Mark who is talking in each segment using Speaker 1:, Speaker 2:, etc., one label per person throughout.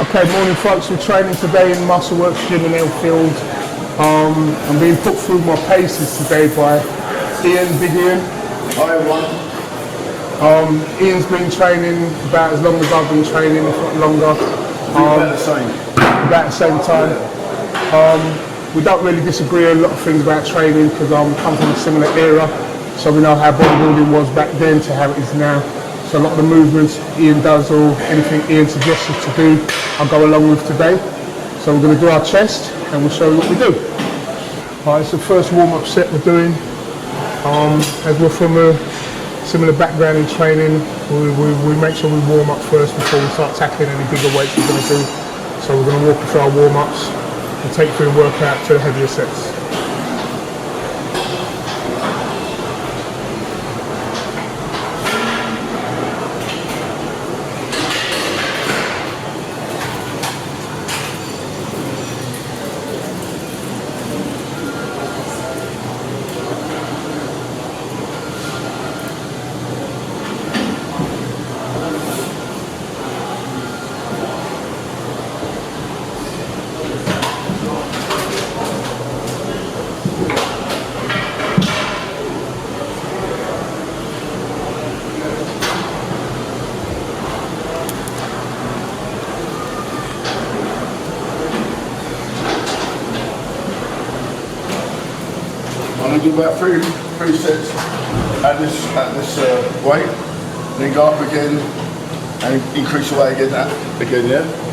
Speaker 1: Okay, morning folks, we're training today in Muscleworks Gym in Aylfield. I'm being put through my paces today by Ian, Big Ian.
Speaker 2: Hi everyone.
Speaker 1: Ian's been training about as long as I've been training, if not longer.
Speaker 2: About the same.
Speaker 1: About the same time. We don't really disagree on a lot of things about training because I come from a similar era, so we know how bodybuilding was back then to how it is now. So a lot of the movements Ian does or anything Ian suggests us to do, I'll go along with today. So we're going to do our chest and we'll show you what we do. Alright, it's the first warm-up set we're doing. As we're from a similar background in training, we make sure we warm up first before we start tackling any bigger weights we're going to do. So we're going to walk you through our warm-ups and take through and work out to the heavier sets.
Speaker 2: I'm going to do about three sets at this weight, then go up again and increase the weight again, yeah?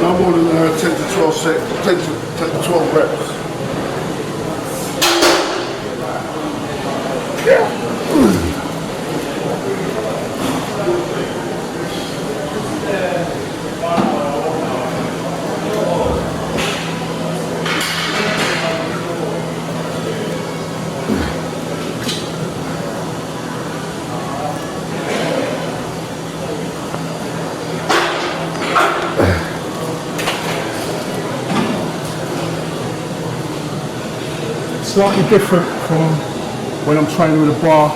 Speaker 2: No more than 10 to 12 sets, 10 to 12 reps.
Speaker 1: Slightly different from when I'm training with a bar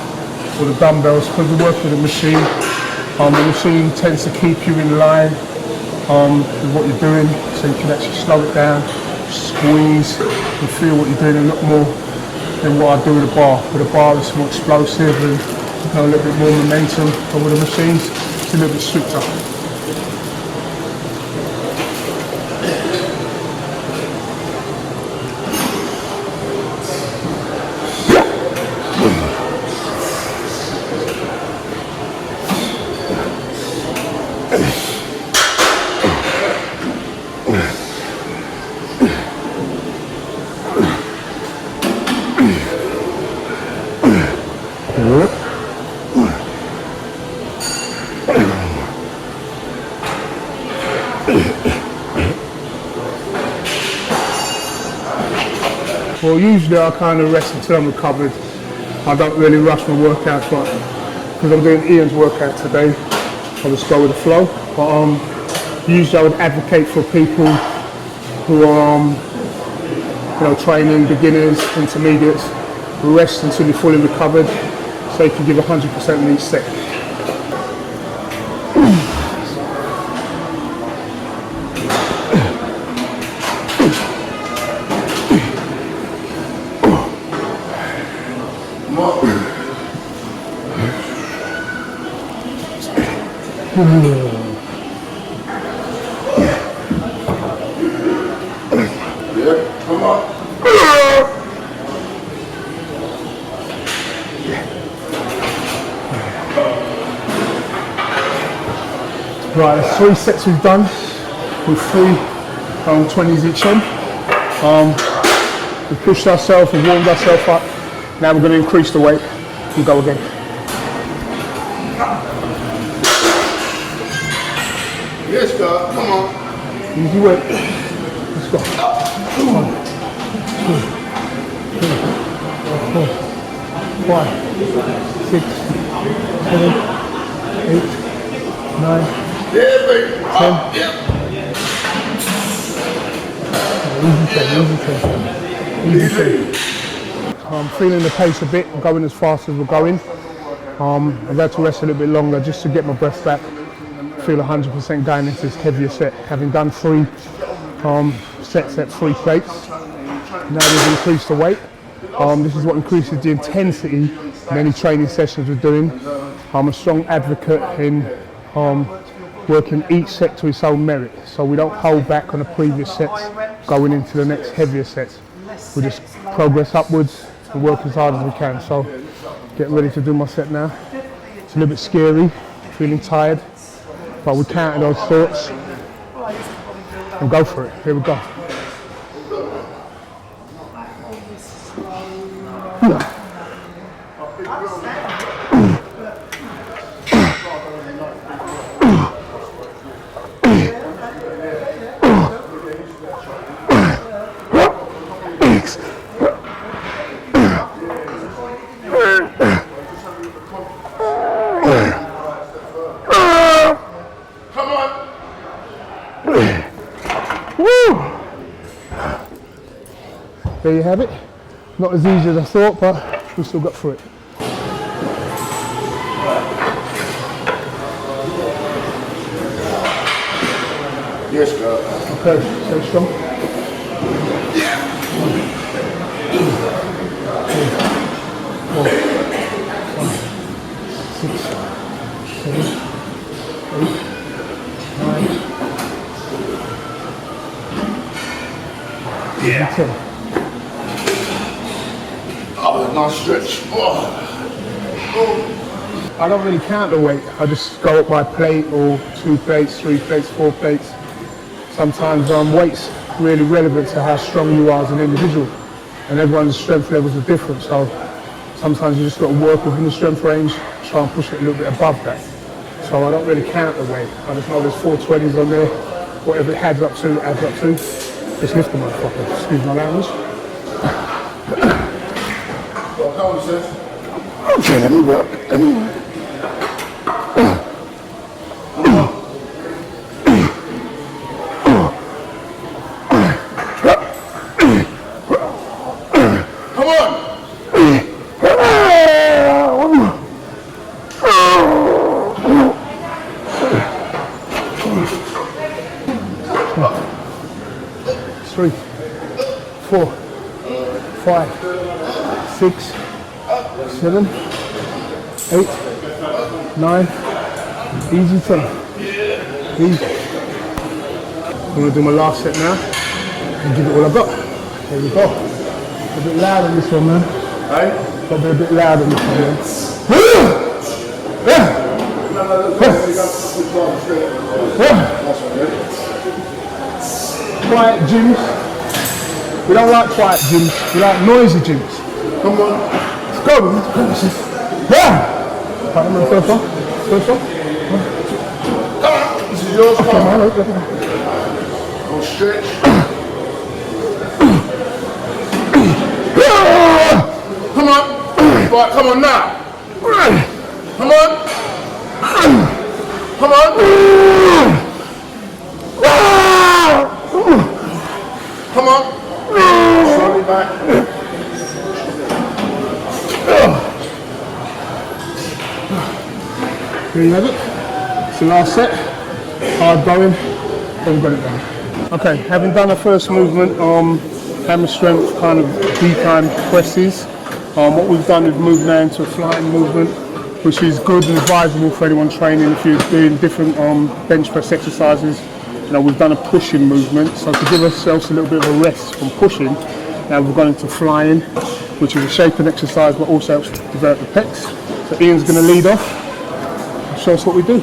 Speaker 1: or the dumbbells because we work with a machine. The machine tends to keep you in line with what you're doing, so you can actually slow it down, squeeze, and feel what you're doing a lot more than what I do with a bar. With a bar it's more explosive and a little bit more momentum, but with the machines it's a little bit stricter. Well, usually I kind of rest until I'm recovered. I don't really rush my workouts, but because I'm doing Ian's workout today, I'll just go with the flow. But usually I would advocate for people who are training, beginners, intermediates, rest until you're fully recovered so you can give 100% in each set.
Speaker 2: Yeah, come on.
Speaker 1: Right, there's 3 sets we've done with 3 20s each on. We've pushed ourselves, we've warmed ourselves up. Now we're going to increase the weight and go again.
Speaker 2: Yes, God, come on.
Speaker 1: Easy weight. Let's go. 1, 2, 3, 4, 5, 6, 7, 8, 9, 10. Easy 10. I'm feeling the pace a bit, I'm going as fast as we're going. I've had to rest a little bit longer just to get my breath back. Feel 100% going into this heavier set. Having done 3 sets at 3 plates, now we've increased the weight. This is what increases the intensity in any training sessions we're doing. I'm a strong advocate in working each set to its own merit, so we don't hold back on the previous sets going into the next heavier sets. We just progress upwards and work as hard as we can. So getting ready to do my set now. It's a little bit scary, feeling tired, but we counter those thoughts and go for it. Here we go. There you have it. Not as easy as I thought, but we still got through it.
Speaker 2: Yes, girl.
Speaker 1: Okay, stay strong.
Speaker 2: Yeah.
Speaker 1: 4, 5, 6, 7, 8, 9,
Speaker 2: Yeah.
Speaker 1: 10.
Speaker 2: Oh, nice stretch. Oh.
Speaker 1: I don't really count the weight. I just go up by plate or 2 plates, 3 plates, 4 plates. Sometimes weight's really relevant to how strong you are as an individual, and everyone's strength levels are different. So sometimes you just got to work within the strength range, try and push it a little bit above that. So I don't really count the weight. I just know there's 420s on there. Whatever it adds up to, adds up to. Just lift the motherfucker. Excuse my language.
Speaker 2: Well, come on, sis.
Speaker 1: Okay, let me work. Let me work.
Speaker 2: Come on.
Speaker 1: 3, 4, 5, 6, 7, 8, 9, easy 10. Easy. I'm going to do my last set now and give it all I've got. There we go. A bit loud on this one, man.
Speaker 2: Hey?
Speaker 1: Got to be a bit loud on this one, man. Quiet gyms. We don't like quiet gyms. We like noisy gyms.
Speaker 2: Come on.
Speaker 1: Let's go. Yeah. Right, I'm going first one. First one.
Speaker 2: Come on. This is yours. Come on. Go stretch. Come on. Right, come on now. Come on. Come on. Come on. Slowly back.
Speaker 1: Here you have it. It's the last set. Hard going. Then we've got it done. Okay, having done the first movement, hammer strength kind of decline presses. What we've done is move now into a flying movement, which is good and advisable for anyone training if you're doing different bench press exercises. You know, we've done a pushing movement, so to give ourselves a little bit of a rest from pushing, now we've gone into flying, which is a shaping exercise but also helps develop the pecs. So Ian's going to lead off and show us what we do.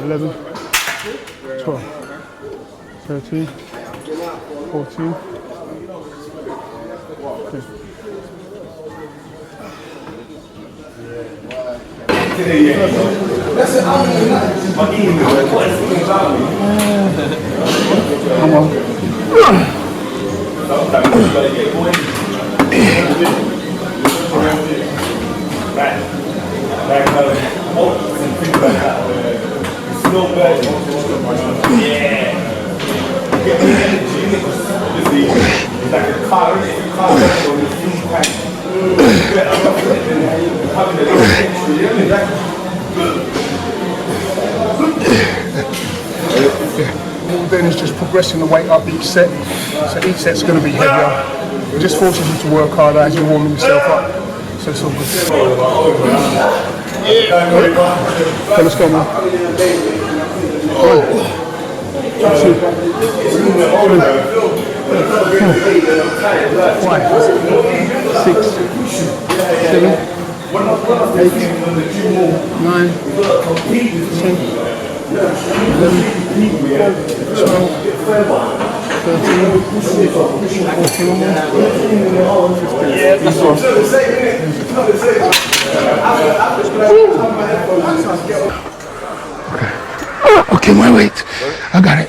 Speaker 1: Eleven, 12, 13, 14. Come on. All we're doing is just progressing the weight up each set. So each set's going to be heavier. It just forces you to work harder as you're warming yourself up. So it's all good. Okay, let's go, man. 1, 2, 5, 6, 7, 8, 9, 10, 11, 12, 13, 14, yeah, that's all. Okay, my weight. I got it.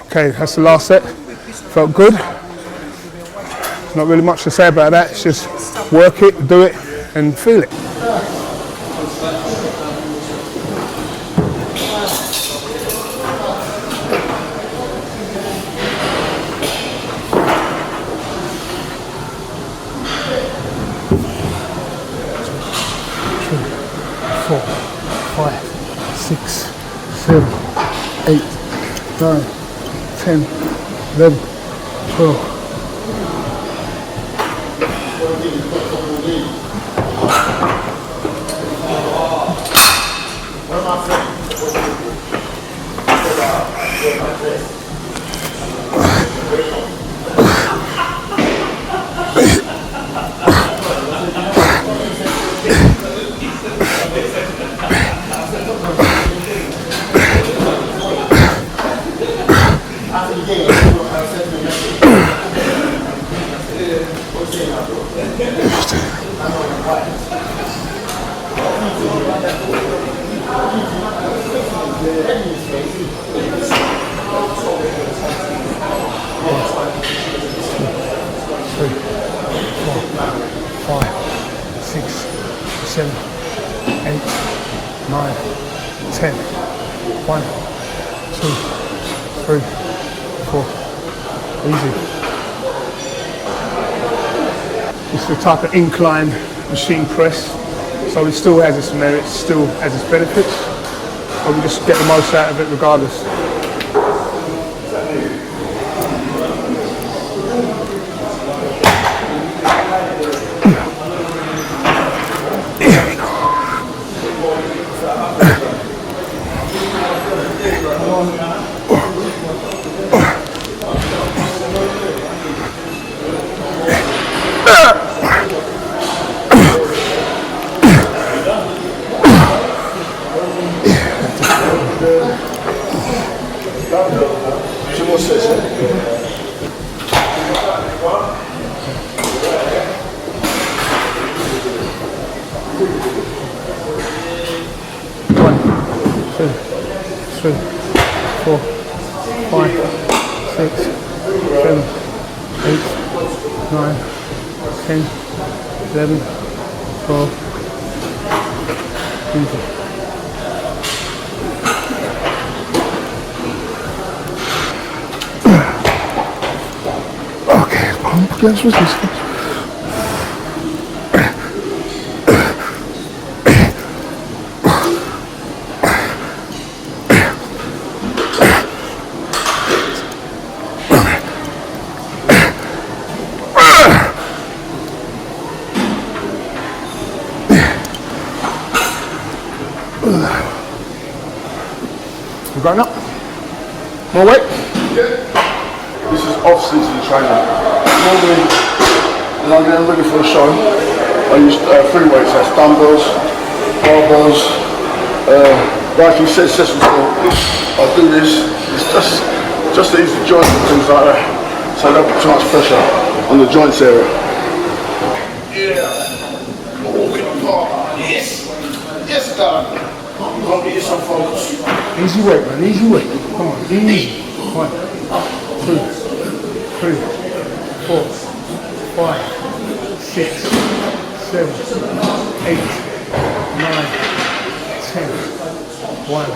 Speaker 1: Okay, that's the last set. Felt good. Not really much to say about that. It's just work it, do it, and feel it. 4, 5, 6, 7, 8, 9, 10, 11, 12. It's the type of incline machine press, so it still has its merits, still has its benefits, but we just get the most out of it regardless. That's what this is. You going up? More weight?
Speaker 2: Yeah. This is off-season training. Normally, when I get ready for a show, I use 3 weights. That's dumbbells, barbells, like he said, Cecil, I do this. It's just to ease the joints and things like that, so I don't put too much pressure on the joints area. Yeah. Walking apart. Yes. Yes, darling. I'll get you some focus.
Speaker 1: Easy weight, man. Easy weight. Come on. Easy. 1, 2, 3, 4, 5, 6, 7, 8, 9, 10. 1.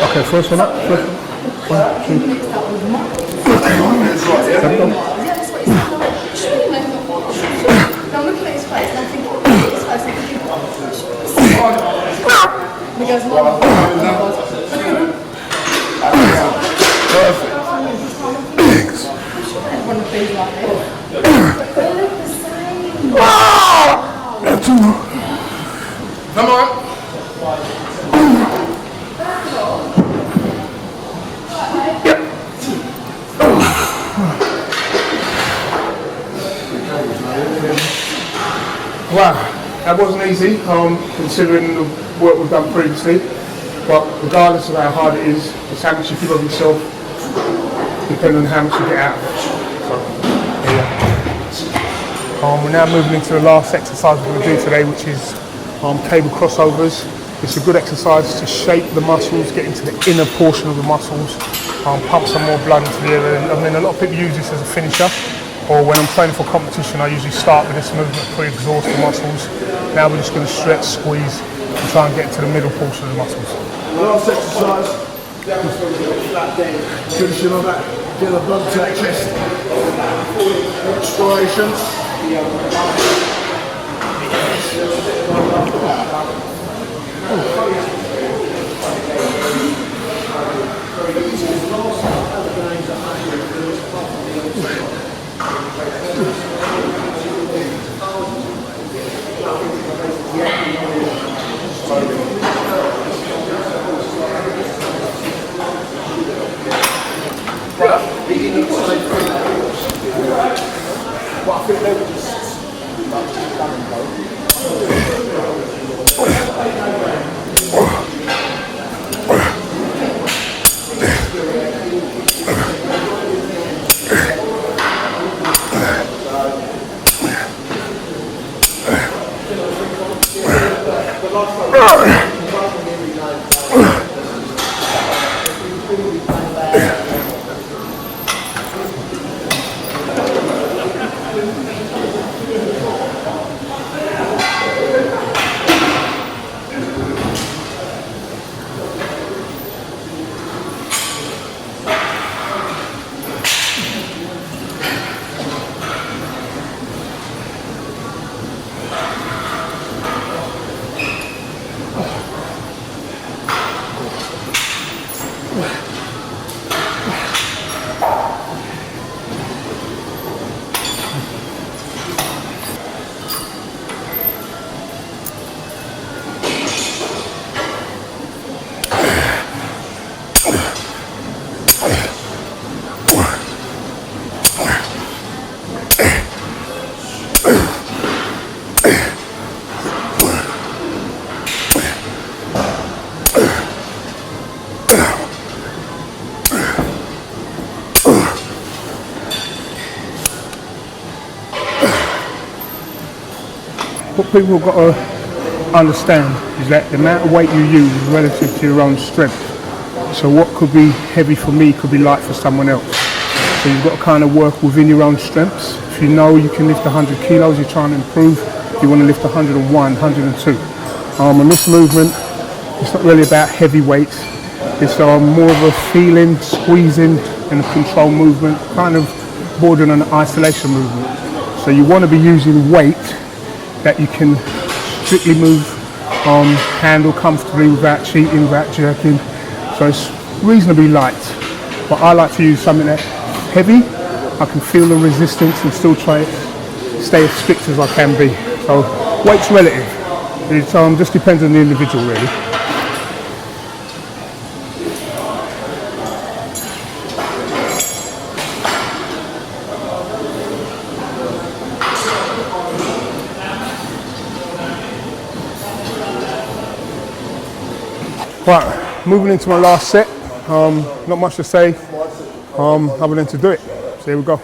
Speaker 1: Okay, first one up. First one. 1, 2.
Speaker 2: Okay, that's right, yeah?
Speaker 3: Yeah, that's what it's like. I'm looking at his face and I'm thinking, his face and thinking, and he goes,
Speaker 2: Perfect. Thanks.
Speaker 3: one of these like this. They look the same.
Speaker 2: Come on.
Speaker 1: Wow, that wasn't easy, considering the work we've done previously. But regardless of how hard it is, it's how much you give of yourself, depending on how much you get out of it. So, yeah. We're now moving into the last exercise we're going to do today, which is cable crossovers. It's a good exercise to shape the muscles, get into the inner portion of the muscles, pump some more blood into the area. I mean, a lot of people use this as a finisher, or when I'm training for competition, I usually start with this movement to exhaust the muscles. Now we're just going to stretch, squeeze, and try and get to the middle portion of the muscles.
Speaker 2: Last exercise, finishing on that, get the blood to that chest. Exploration.
Speaker 1: What people have got to understand is that the amount of weight you use is relative to your own strength. So what could be heavy for me could be light for someone else. So you've got to kind of work within your own strengths. If you know you can lift 100 kilos, you're trying to improve, you want to lift 101, 102. And this movement, it's not really about heavy weights. It's more of a feeling, squeezing and a control movement, kind of bordering on an isolation movement. So you want to be using weight that you can strictly move, handle comfortably without cheating, without jerking. So it's reasonably light, but I like to use something that's heavy I can feel the resistance and still try to stay as strict as I can be. So weight's relative. It just depends on the individual really. Right, moving into my last set. Not much to say, other than to do it. So here we go.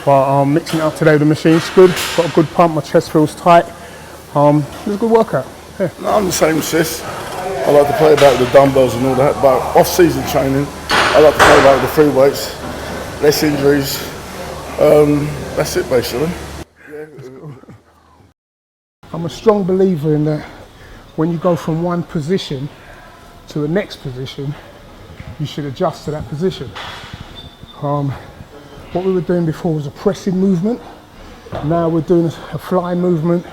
Speaker 1: But mixing it up today, the machine's good. Got a good pump, my chest feels tight. It was a good workout. Yeah.
Speaker 2: No, I'm the same, sis. I like to play about the dumbbells and all that, but off-season training, I like to play about the free weights, less injuries. That's it basically.
Speaker 1: I'm a strong believer in that when you go from one position to the next position, you should adjust to that position. What we were doing before was a pressing movement. Now we're doing a fly movement